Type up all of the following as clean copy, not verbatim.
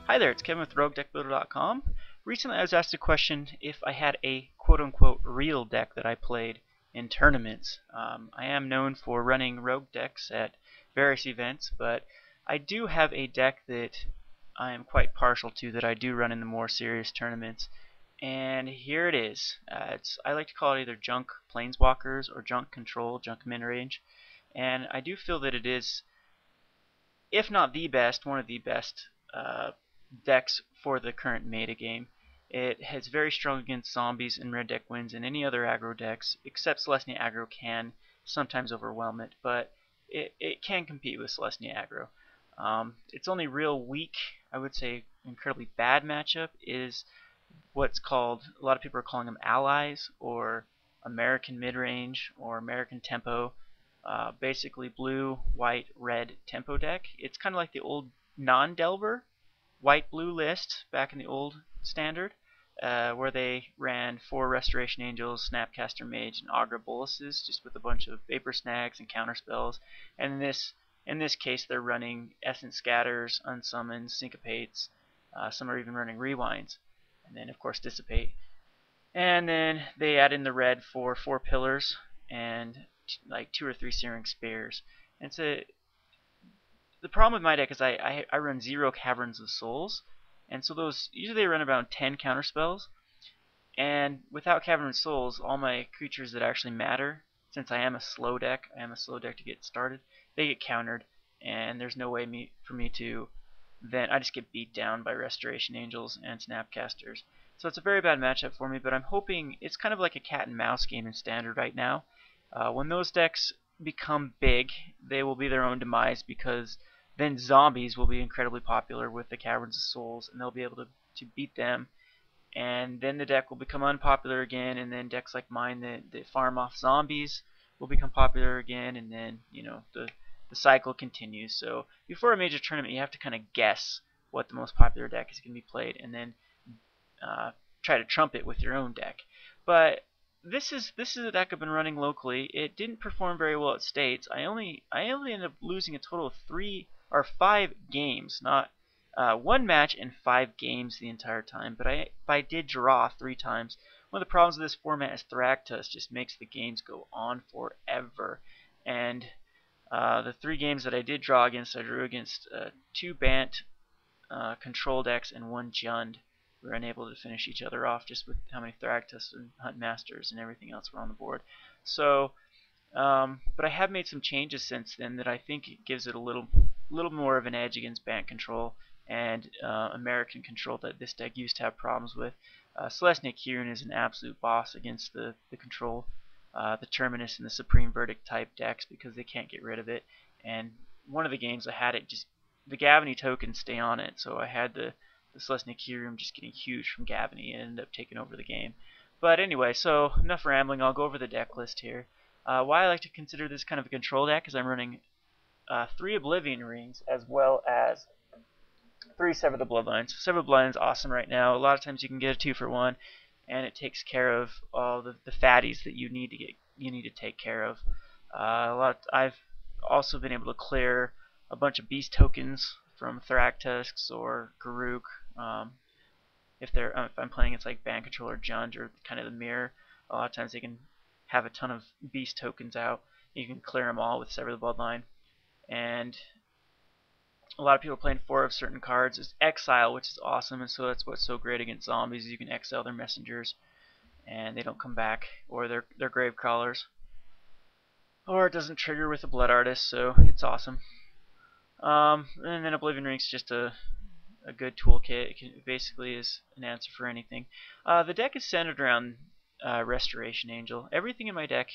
Hi there, it's Kevin with RogueDeckBuilder.com. Recently I was asked a question if I had a quote-unquote real deck that I played in tournaments. I am known for running rogue decks at various events, but I do have a deck that I am quite partial to that I do run in the more serious tournaments. And here it is. I like to call it either Junk Planeswalkers or Junk Control, Junk Midrange. And I do feel that it is, if not the best, one of the best decks for the current meta game. It is very strong against zombies and red deck wins, and any other aggro decks except Selesnya Aggro can sometimes overwhelm it, but it can compete with Selesnya Aggro. Its only real weak, I would say incredibly bad matchup is what's called, a lot of people are calling them allies, or American Midrange, or American Tempo. Basically blue, white, red tempo deck. It's kind of like the old non-Delver white-blue list back in the old standard, where they ran 4 Restoration Angels, Snapcaster Mage, and Aggro Bolases, just with a bunch of Vapor Snags and counter spells. And in this case, they're running Essence Scatters, Unsummons, Syncopates. Some are even running Rewinds, and then of course Dissipate. And then they add in the red for 4 Pillars and like 2 or 3 Searing Spears. And the problem with my deck is I run 0 Caverns of Souls, and so those usually run around 10 counter spells. And without Caverns of Souls, all my creatures that actually matter, since I am a slow deck to get started, they get countered, and there's no way for me to then I just get beat down by Restoration Angels and Snapcasters. So it's a very bad matchup for me, but I'm hoping it's kind of like a cat and mouse game in standard right now. When those decks become big, they will be their own demise, because then zombies will be incredibly popular with the Caverns of Souls, and they'll be able to beat them. And then the deck will become unpopular again, and then decks like mine that farm off zombies will become popular again, and then the cycle continues. So before a major tournament, you have to kind of guess what the most popular deck is going to be played, and then try to trump it with your own deck. But this is a deck I've been running locally. It didn't perform very well at States. I only ended up losing a total of 3 or 5 games, not 1 match and 5 games the entire time. But I did draw 3 times. One of the problems with this format is Thragtusk just makes the games go on forever. And the 3 games that I did draw against, I drew against 2 Bant control decks and 1 Jund. We were unable to finish each other off just with how many Thragtusk and Hunt Masters and everything else were on the board. So, but I have made some changes since then that I think it gives it a little more of an edge against Bant control and American control that this deck used to have problems with. Selesnya Aggro is an absolute boss against the control, the Terminus and the Supreme Verdict type decks, because they can't get rid of it. And one of the games I had it just, the Gavany tokens stay on it, so I had the Selesnya Aggro just getting huge from Gavany and ended up taking over the game. But anyway, so enough rambling, I'll go over the deck list here. Why I like to consider this kind of a control deck is I'm running 3 Oblivion Rings as well as 3 Sever the Bloodlines. Sever the Bloodlines is awesome right now. A lot of times you can get a 2-for-1, and it takes care of all the fatties that you need to take care of. I've also been able to clear a bunch of beast tokens from Thragtusks or Garruk. If I'm playing it's like Bant Control or Jund or kind of the mirror, a lot of times they can have a ton of beast tokens out. You can clear them all with Sever the Bloodline. And a lot of people are playing 4 of certain cards. There's Exile, which is awesome, and so that's what's so great against zombies. You can exile their messengers and they don't come back, or their grave crawlers. Or it doesn't trigger with a Blood Artist, so it's awesome. And then Oblivion Ring's just a good toolkit. It basically is an answer for anything. The deck is centered around Restoration Angel. Everything in my deck,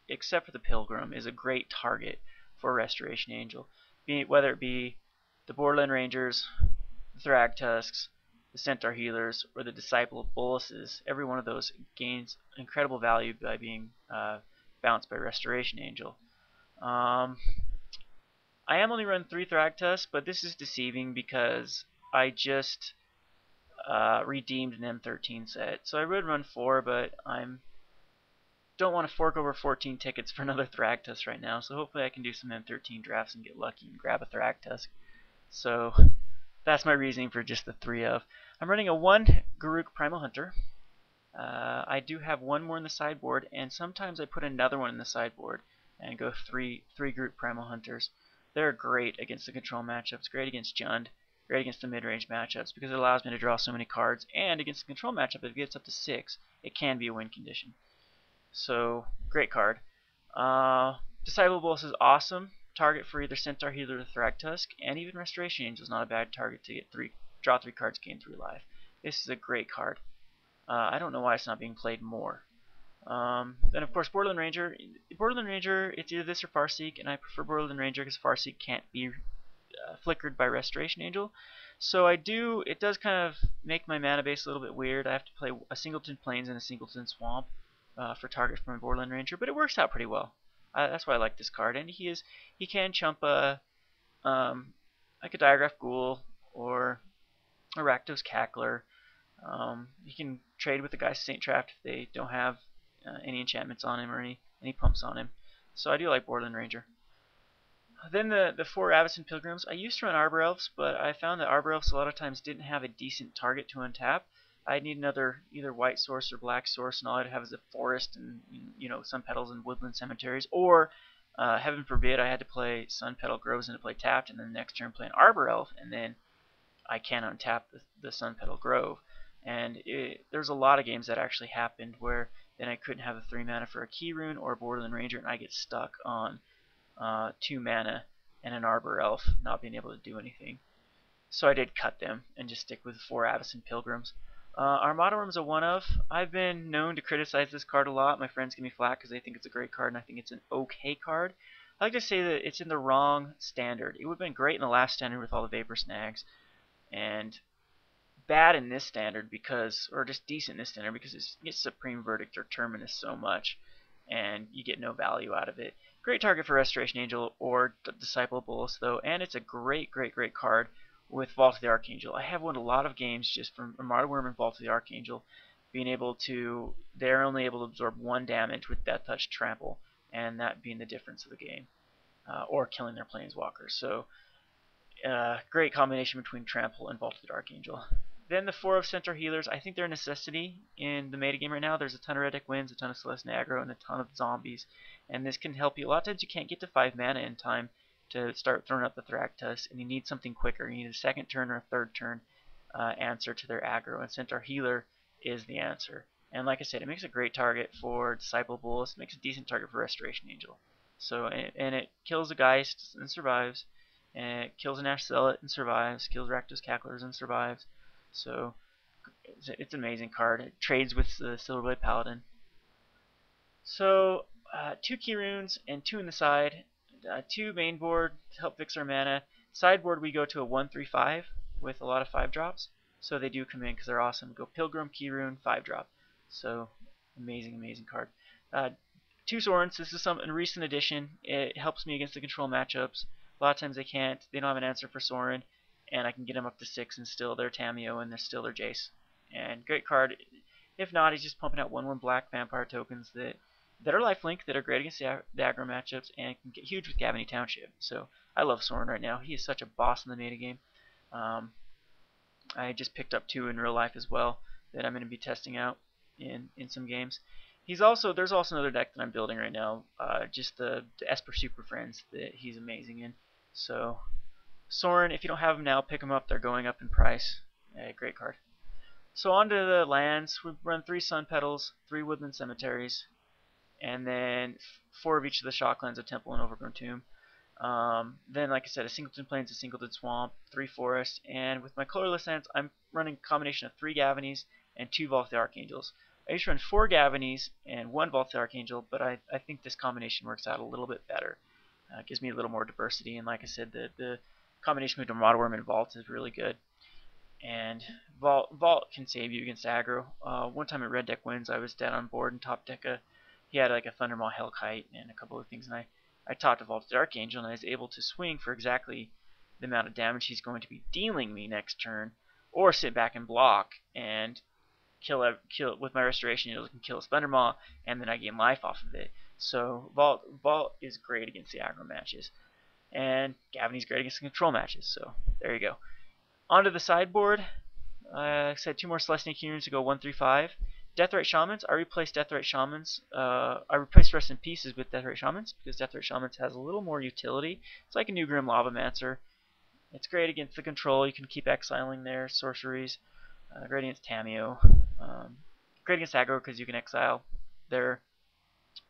except for the Pilgrim, is a great target for Restoration Angel. Whether it be the Borderland Rangers, the Thragtusks, the Centaur Healers, or the Disciple of Bolases, every one of those gains incredible value by being bounced by Restoration Angel. I am only running 3 Thragtusk, but this is deceiving because I just redeemed an M13 set. So I would run 4, but I don't want to fork over 14 tickets for another Thragtusk right now. So hopefully I can do some M13 drafts and get lucky and grab a Thragtusk. So that's my reasoning for just the 3 of. I'm running a 1 Garruk Primal Hunter. I do have one more in the sideboard, and sometimes I put another one in the sideboard and go three Garruk Primal Hunters. They're great against the control matchups, great against Jund, great against the mid-range matchups because it allows me to draw so many cards, and against the control matchup, if it gets up to 6, it can be a win condition. So, great card. Disciple Bolas is awesome. Target for either Centaur, Healer, or Thragtusk, and even Restoration Angel is not a bad target to get draw 3 cards, gain 3 life. This is a great card. I don't know why it's not being played more. Then of course Borderland Ranger. Borderland Ranger, it's either this or Farseek, and I prefer Borderland Ranger because Farseek can't be flickered by Restoration Angel. So it does kind of make my mana base a little bit weird. I have to play a Singleton Plains and a Singleton Swamp for target from a Borderland Ranger, but it works out pretty well. That's why I like this card, and he can chump like a Diagraph Ghoul or a Rakdos Cackler. You can trade with the guys Saint Trapped if they don't have any enchantments on him or any pumps on him. So I do like Borderland Ranger. Then the 4 Avacyn Pilgrims. I used to run Arbor Elves, but I found that Arbor Elves a lot of times didn't have a decent target to untap. I'd need another either white source or black source, and all I'd have is a forest and Sun Petals and woodland cemeteries. Or, heaven forbid, I had to play Sun Petal Groves into play tapped, and then the next turn play an Arbor Elf, and then I can't untap the Sun Petal Grove. And there's a lot of games that actually happened where then I couldn't have a 3 mana for a Key Rune or a Borderland Ranger, and I get stuck on 2 mana and an Arbor Elf not being able to do anything. So I did cut them and just stick with 4 Avacyn Pilgrims. Armada Wurm is a 1 of. I've been known to criticize this card a lot. My friends give me flack because they think it's a great card, and I think it's an okay card. I like to say that it's in the wrong standard. It would have been great in the last standard with all the Vapor Snags, and bad in this standard or just decent in this standard because it gets Supreme Verdict or Terminus so much, and you get no value out of it. Great target for Restoration Angel or Disciple Bolas though, and it's a great card with Vault of the Archangel. I have won a lot of games just from Armada Wurm and Vault of the Archangel, they're only able to absorb 1 damage with Death Touch Trample, and that being the difference of the game, or killing their planeswalkers. So, great combination between Trample and Vault of the Archangel. Then the 4 of Centaur Healers, I think they're a necessity in the metagame right now. There's a ton of Red Deck wins, a ton of Selesnya Aggro, and a ton of zombies, and this can help you. A lot of times you can't get to 5 mana in time to start throwing up the Thragtusk, and you need something quicker. You need a second turn or a third turn answer to their aggro, and Centaur Healer is the answer. And like I said, it makes a great target for Disciple Bolas. It makes a decent target for Restoration Angel. So and it kills a Geist and survives, and it kills an Ash Zealot and survives, kills Rakdos Cacklers and survives. So it's an amazing card. It trades with the Silverblade Paladin. So 2 Key Runes and 2 in the side. 2 main board to help fix our mana. Sideboard we go to a 1/3/5 with a lot of 5-drops. So they do come in because they're awesome. Go Pilgrim, Key Rune, 5-drop. So amazing card. 2 Sorins. This is a recent addition. It helps me against the control matchups. A lot of times they don't have an answer for Sorin, and I can get them up to 6 and still their Tameo and they're still their Jace. And great card. If not, he's just pumping out 1/1 black vampire tokens that are lifelink, that are great against the aggro matchups, and can get huge with Gavany Township. So I love Sorin right now. He is such a boss in the metagame. I just picked up 2 in real life as well that I'm going to be testing out in some games. There's also another deck that I'm building right now, just the Esper Super Friends that he's amazing in. So Sorin, if you don't have them now, pick them up. They're going up in price. Great card. So on to the lands. We run 3 Sun Petals, 3 Woodland Cemeteries, and then 4 of each of the Shocklands of Temple and Overgrown Tomb. Then, like I said, a Singleton Plains, a Singleton Swamp, 3 Forests, and with my colorless lands, I'm running a combination of 3 Gavanys and 2 Vault of the Archangels. I used to run 4 Gavanys and 1 Vault of the Archangel, but I think this combination works out a little bit better. It gives me a little more diversity, and like I said, the combination between Armada Wurm and Vault is really good. And Vault can save you against aggro. One time at Red Deck Wins, I was dead on board and top deck he had like a Thundermaw Hellkite and a couple of things, and I talked to Vault of the Archangel, and I was able to swing for exactly the amount of damage he's going to be dealing me next turn, or sit back and block and kill with my Restoration Angel, can kill his Thundermaw, and then I gain life off of it. So Vault is great against the aggro matches, and Gavany's great against the control matches. So there you go. Onto the sideboard, I said 2 more Selesnya Aggro to go 1/3/5. Deathrite Shamans, I replaced Deathrite Shamans. I replaced Rest in Pieces with Deathrite Shamans because Deathrite Shamans has a little more utility. It's like a new Grim Lavamancer. It's great against the control. You can keep exiling their sorceries. Great against Tameo. Great against aggro because you can exile their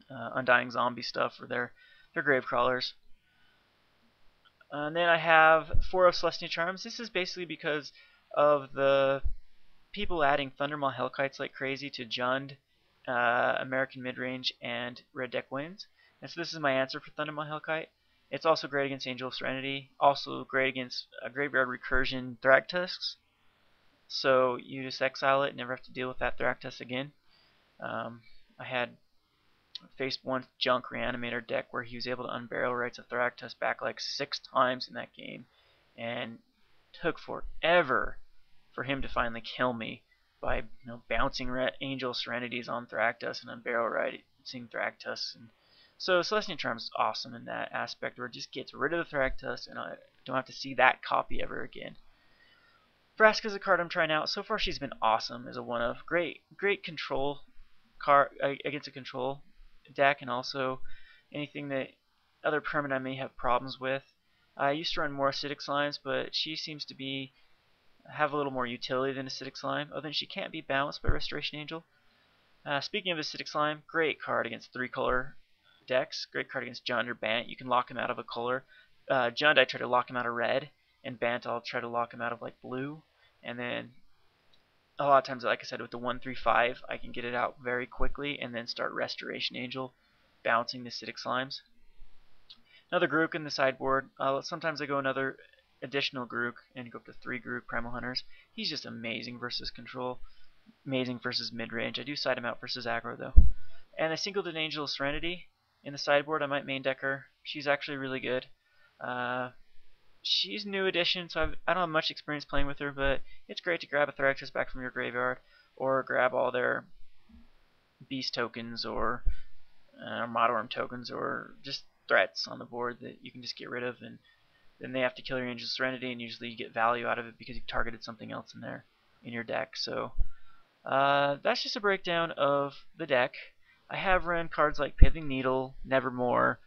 Undying Zombie stuff or their Grave Crawlers. And then I have 4 of Selesnya Charms. This is basically because of the people adding Thundermaw Hellkites like crazy to Jund, American Midrange, and Red Deck Wins. And so this is my answer for Thundermaw Hellkite. It's also great against Angel of Serenity. Also great against Graveyard Recursion Thragtusks. So you just exile it and never have to deal with that Thragtusk again. I had faced one Junk Reanimator deck where he was able to unbarrel rights a Thragtusk back like 6 times in that game, and took forever for him to finally kill me by bouncing Angel Serenities on Thragtusk and unbarrel righting Thragtusk. And so Selesnya Charms is awesome in that aspect where it just gets rid of the Thragtusk and I don't have to see that copy ever again. Vraska is a card I'm trying out. So far she's been awesome as a one-of. Great control card against a control deck, and also anything that other permanent I may have problems with. I used to run more Acidic Slimes, but she seems to have a little more utility than Acidic Slime, other than she can't be balanced by Restoration Angel. Speaking of Acidic Slime, great card against 3-color decks. Great card against Jund or Bant. You can lock him out of a color. Jund, I try to lock him out of red, and Bant, I'll try to lock him out of like blue. And then a lot of times, like I said, with the 1/3/5, I can get it out very quickly and then start Restoration Angel, bouncing the Acidic Slimes. Another Garruk in the sideboard. Sometimes I go another additional Garruk and go up to 3 Garruk Primal Hunters. He's just amazing versus control, amazing versus mid-range. I do side him out versus aggro though. And I singled an Angel of Serenity in the sideboard. I might main deck her. She's actually really good. She's new edition, so I don't have much experience playing with her, but it's great to grab a Thragtusk back from your graveyard, or grab all their Beast tokens, or Armada Wurm tokens, or just threats on the board that you can just get rid of, and then they have to kill your Angel of Serenity, and usually you get value out of it because you've targeted something else in your deck. So that's just a breakdown of the deck. I have run cards like Pithing Needle, Nevermore,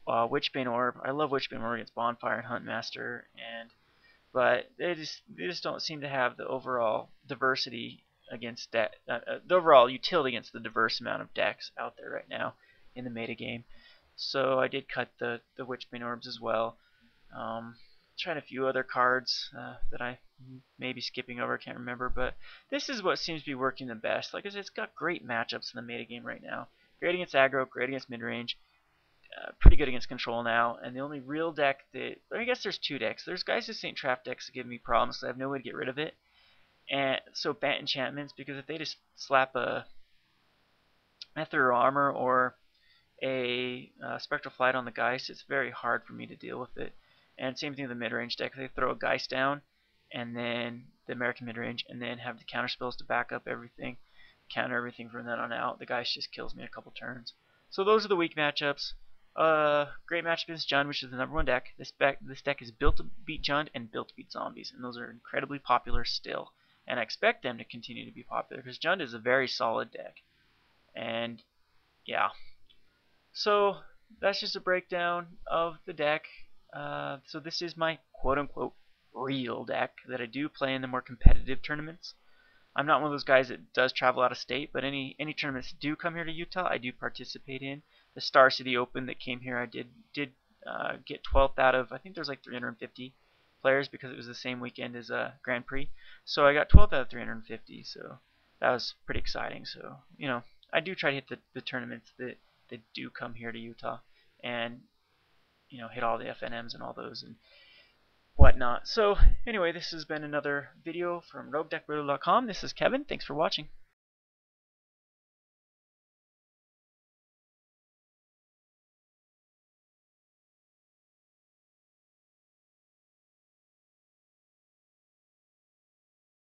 Witchbane Orb. I love Witchbane Orb against Bonfire and Huntmaster, but they just don't seem to have the overall diversity against the overall utility against the diverse amount of decks out there right now in the meta game. So I did cut the Witchbane Orbs as well. Tried a few other cards that I may be skipping over, I can't remember, but this is what seems to be working the best. Like I said, it's got great matchups in the meta game right now. Great against aggro, great against midrange. Pretty good against control now, and the only real deck that, I guess there's 2 decks. There's guys who Saint Trap decks that give me problems, so I have no way to get rid of it. And so Bant enchantments, because if they just slap a Ethereal Armor or a Spectral Flight on the Geist, it's very hard for me to deal with it. And same thing with the midrange deck. They throw a Geist down, and then the American midrange, and then have the counter spells to back up everything, counter everything from then on out. The Geist just kills me in a couple turns. So those are the weak matchups. Great matchup against Jund, which is the #1 deck. This deck is built to beat Jund and built to beat zombies, and those are incredibly popular still. And I expect them to continue to be popular because Jund is a very solid deck. And yeah, so that's just a breakdown of the deck. So this is my quote-unquote real deck that I do play in the more competitive tournaments. I'm not one of those guys that does travel out of state, but any tournaments that do come here to Utah, I do participate in. The Star City Open that came here, I did get 12th out of, I think there's like 350 players because it was the same weekend as a Grand Prix. So I got 12th out of 350, so that was pretty exciting. So, I do try to hit the tournaments that do come here to Utah, and, hit all the FNMs and all those and whatnot. So anyway, this has been another video from RogueDeckBuilder.com. This is Kevin. Thanks for watching.